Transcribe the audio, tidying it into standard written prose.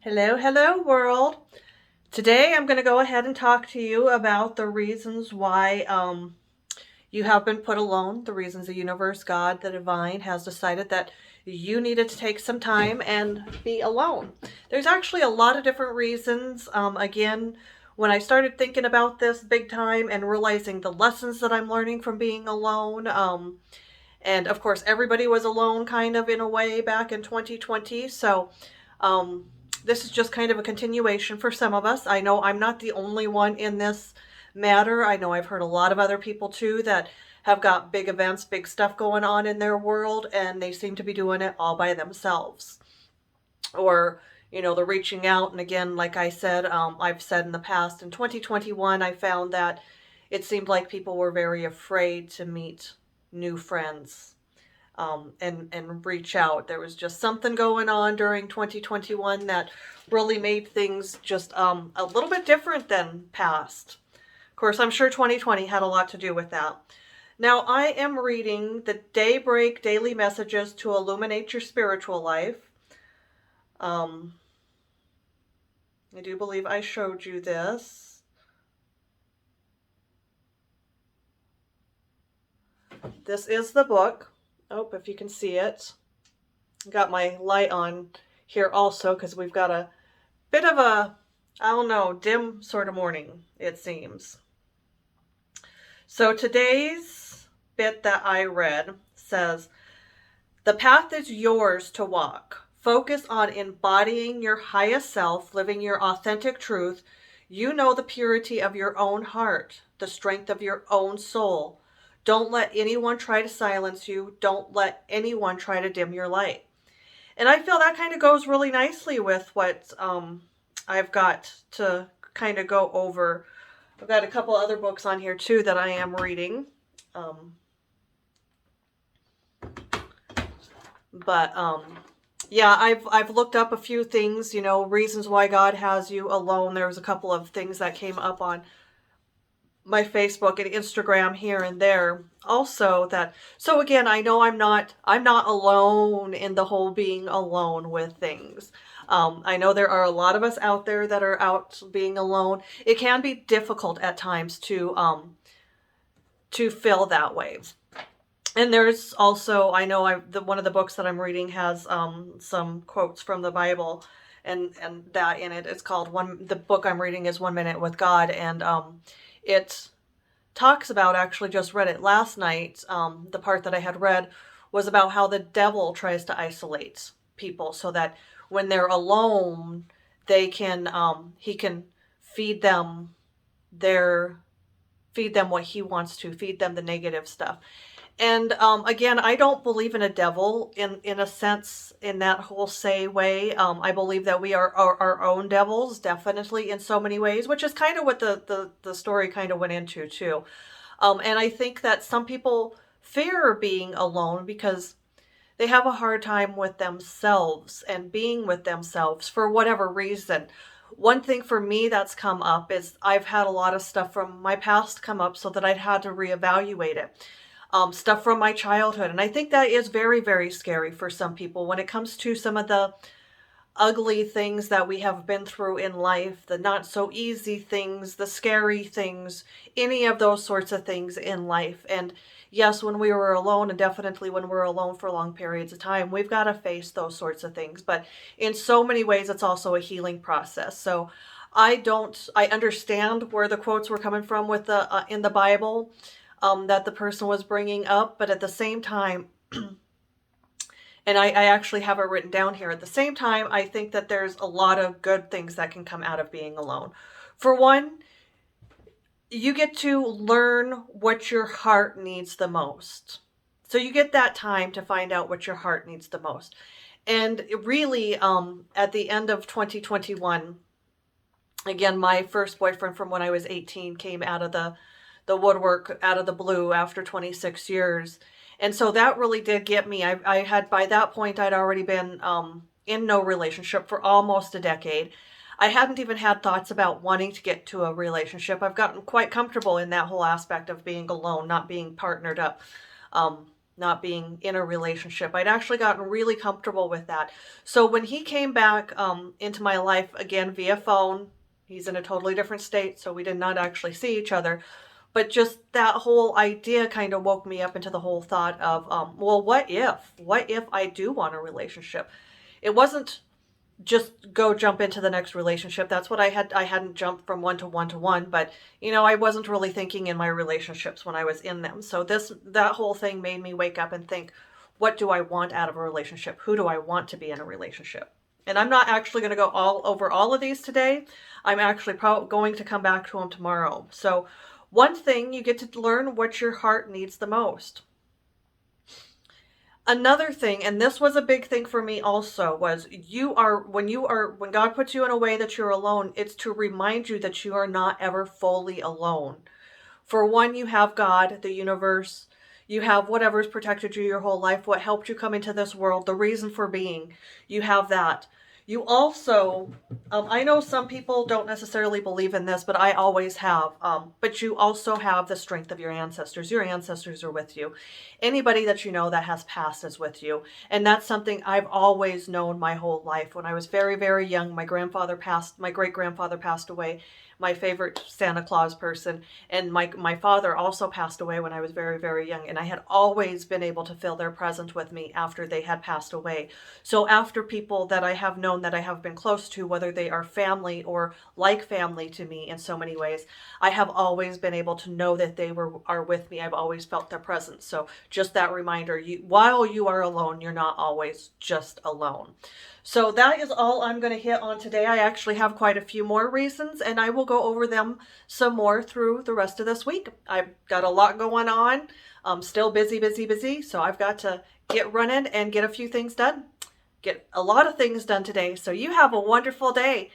Hello, hello, world. Today I'm going to go ahead and talk to you about the reasons why you have been put alone, the reasons the universe, God, the divine has decided that you needed to take some time and be alone. There's actually a lot of different reasons. Again, when I started thinking about this big time and realizing the lessons that I'm learning from being alone, and of course, everybody was alone kind of in a way back in 2020. So, um, this is just kind of a continuation for some of us. I know I'm not the only one in this matter. I know I've heard a lot of other people too that have got big events, big stuff going on in their world, and they seem to be doing it all by themselves. Or, they're reaching out. And again, like I said, I've said in the past, in 2021, I found that it seemed like people were very afraid to meet new friends, and reach out. There was just something going on during 2021 that really made things just a little bit different than past. Of course, I'm sure 2020 had a lot to do with that. Now, I am reading the Daybreak Daily Messages to Illuminate Your Spiritual Life. I do believe I showed you this. This is the book. Oh, if you can see it. Got my light on here also because we've got a bit of a, I don't know, dim sort of morning, it seems. So today's bit that I read says, "The path is yours to walk. Focus on embodying your highest self, living your authentic truth. You know the purity of your own heart, the strength of your own soul. Don't let anyone try to silence you. Don't let anyone try to dim your light." And I feel that kind of goes really nicely with what I've got to kind of go over. I've got a couple other books on here too that I am reading. Yeah, I've looked up a few things, reasons why God has you alone. There was a couple of things that came up on my Facebook and Instagram here and there also that, so again, I know I'm not alone in the whole being alone with things. I know there are a lot of us out there that are out being alone. It can be difficult at times to feel that way. And there's also, I know one of the books that I'm reading has some quotes from the Bible, and that in it. It's called the book I'm reading is 1 Minute with God, and it talks about, actually just read it last night, the part that I had read was about how the devil tries to isolate people so that when they're alone, he can feed them what he wants to, feed them the negative stuff. And again, I don't believe in a devil in a sense, in that whole way. I believe that we are our own devils, definitely, in so many ways, which is kind of what the story kind of went into too. And I think that some people fear being alone because they have a hard time with themselves and being with themselves for whatever reason. One thing for me that's come up is I've had a lot of stuff from my past come up so that I'd had to reevaluate it. Stuff from my childhood. And I think that is very, very scary for some people when it comes to some of the ugly things that we have been through in life, the not so easy things, the scary things, any of those sorts of things in life. And yes, when we were alone, and definitely when we're alone for long periods of time, we've got to face those sorts of things. But in so many ways, it's also a healing process. So I understand where the quotes were coming from with the in the Bible, that the person was bringing up, but at the same time, and I actually have it written down here. At the same time, I think that there's a lot of good things that can come out of being alone. For one, you get to learn what your heart needs the most. So you get that time to find out what your heart needs the most. And really, at the end of 2021, again, my first boyfriend from when I was 18 came out of the woodwork, out of the blue, after 26 years. And so that really did get me. I had, by that point, I'd already been in no relationship for almost a decade. I hadn't even had thoughts about wanting to get to a relationship. I've gotten quite comfortable in that whole aspect of being alone, not being partnered up. not being in a relationship. I'd actually gotten really comfortable with that. So when he came back into my life again via phone, he's in a totally different state, so we did not actually see each other. But just that whole idea kind of woke me up into the whole thought of, well, what if? What if I do want a relationship? It wasn't just go jump into the next relationship. That's what I hadn't jumped from one to one to one, but I wasn't really thinking in my relationships when I was in them. So that whole thing made me wake up and think, what do I want out of a relationship? Who do I want to be in a relationship? And I'm not actually going to go all over all of these today. I'm actually going to come back to them tomorrow. So one thing, you get to learn what your heart needs the most. Another thing, and this was a big thing for me also, was when God puts you in a way that you're alone, it's to remind you that you are not ever fully alone. For one, you have God, the universe, you have whatever's protected you your whole life, what helped you come into this world, the reason for being. You have that. You also, I know some people don't necessarily believe in this, but I always have. But you also have the strength of your ancestors. Your ancestors are with you. Anybody that you know that has passed is with you. And that's something I've always known my whole life. When I was very, very young, my great-grandfather passed away, my favorite Santa Claus person. And my father also passed away when I was very, very young. And I had always been able to feel their presence with me after they had passed away. So after people that I have known, that I have been close to, whether they are family or like family to me in so many ways, I have always been able to know that they are with me. I've always felt their presence. So just that reminder, while you are alone, you're not always just alone. So that is all I'm going to hit on today. I actually have quite a few more reasons, and I will go over them some more through the rest of this week. I've got a lot going on. I'm still busy, busy, busy. So I've got to get running and get a few things done. Get a lot of things done today. So you have a wonderful day.